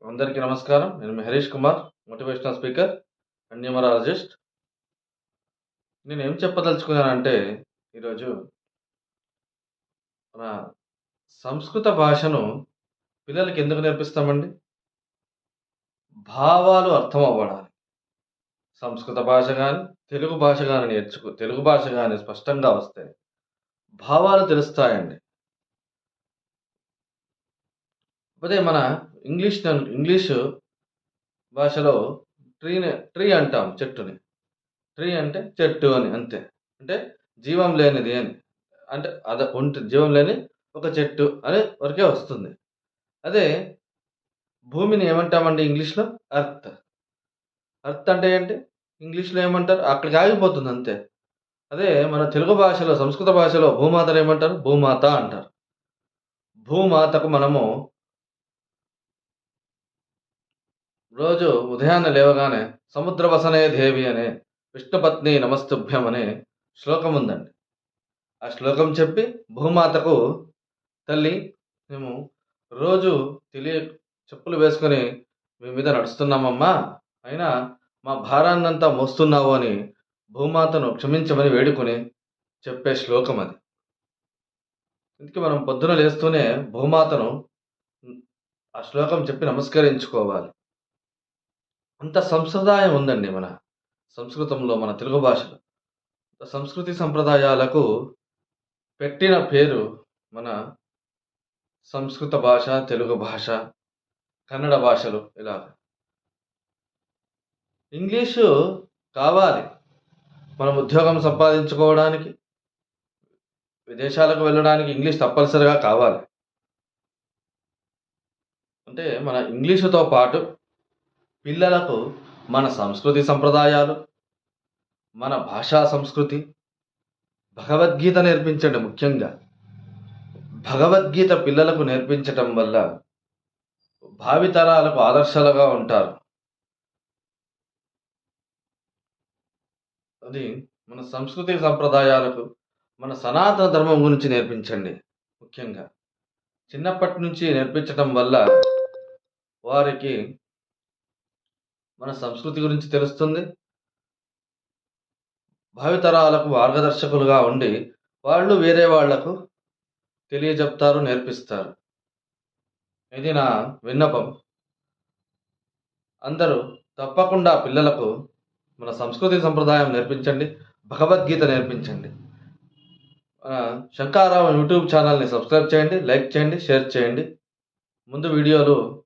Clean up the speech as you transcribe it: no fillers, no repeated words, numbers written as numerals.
అందరికీ నమస్కారం. నేను మీ Harish Kumar, motivational speaker and numerologist. నేనేం చెప్పదలుచుకున్నానంటే ఈరోజు మన సంస్కృత భాషను పిల్లలకి ఎందుకు నేర్పిస్తామండి? భావాలు అర్థం అవ్వడానికి. సంస్కృత భాష గాని, తెలుగు భాష గాని స్పష్టంగా వస్తే భావాలు తెలుస్తాయండి. అదే మన ఇంగ్లీషు భాషలో ట్రీ అంటాం చెట్టుని. ట్రీ అంటే చెట్టు అని అంతే. అంటే జీవం లేనిది అని. అంటే జీవం లేని ఒక చెట్టు అనే వరకే వస్తుంది. అదే భూమిని ఏమంటామండి ఇంగ్లీష్‌లో? ఎర్త్. ఎర్త్ అంటే ఏంటి? ఇంగ్లీష్‌లో ఏమంటారు? అక్కడికి ఆగిపోతుంది అంతే. అదే మన తెలుగు భాషలో, సంస్కృత భాషలో భూమాతను ఏమంటారు? భూమాత అంటారు. భూమాతకు మనము రోజు ఉదయాన్నే లేవగానే సముద్రవసనే దేవి అనే విష్ణుపత్ని నమస్తుభ్యం అనే శ్లోకం ఉందండి. ఆ శ్లోకం చెప్పి భూమాతకు తల్లి మేము రోజు చెప్పులు వేసుకొని మీ మీద నడుస్తున్నామమ్మా. అయినా మా భారాన్నంతా మోస్తున్నావు అని భూమాతను క్షమించమని వేడుకొని చెప్పే శ్లోకం అది. అందుకే మనం పొద్దున లేస్తూనే భూమాతను ఆ శ్లోకం చెప్పి నమస్కరించుకోవాలి. అంత సంప్రదాయం ఉందండి మన సంస్కృతంలో, మన తెలుగు భాషలో. సంస్కృతి సంప్రదాయాలకు పెట్టిన పేరు మన సంస్కృత భాష, తెలుగు భాష, కన్నడ భాషలు ఇలాగ. ఇంగ్లీషు కావాలి. మనం ఉద్యోగం సంపాదించుకోవడానికి, విదేశాలకు వెళ్ళడానికి ఇంగ్లీష్ తప్పనిసరిగా కావాలి. అంటే మన ఇంగ్లీషుతో పాటు పిల్లలకు మన సంస్కృతి సంప్రదాయాలు, మన భాషా సంస్కృతి, భగవద్గీత నేర్పించండి ముఖ్యంగా. భగవద్గీత పిల్లలకు నేర్పించటం వల్ల భావితరాలకు ఆదర్శాలుగా ఉంటారు. అది మన సంస్కృతి సంప్రదాయాలకు, మన సనాతన ధర్మం గురించి నేర్పించండి ముఖ్యంగా. చిన్నప్పటి నుంచి నేర్పించటం వల్ల వారికి మన సంస్కృతి గురించి తెలుస్తుంది. భావితరాలకు మార్గదర్శకులుగా ఉండి వాళ్ళు వేరే వాళ్లకు తెలియజెప్తారు, నేర్పిస్తారు. ఇది నా విన్నపం. అందరూ తప్పకుండా పిల్లలకు మన సంస్కృతి సంప్రదాయం నేర్పించండి, భగవద్గీత నేర్పించండి. శంకారావు యూట్యూబ్ ఛానల్ని సబ్స్క్రైబ్ చేయండి, లైక్ చేయండి, షేర్ చేయండి. ముందు వీడియోలు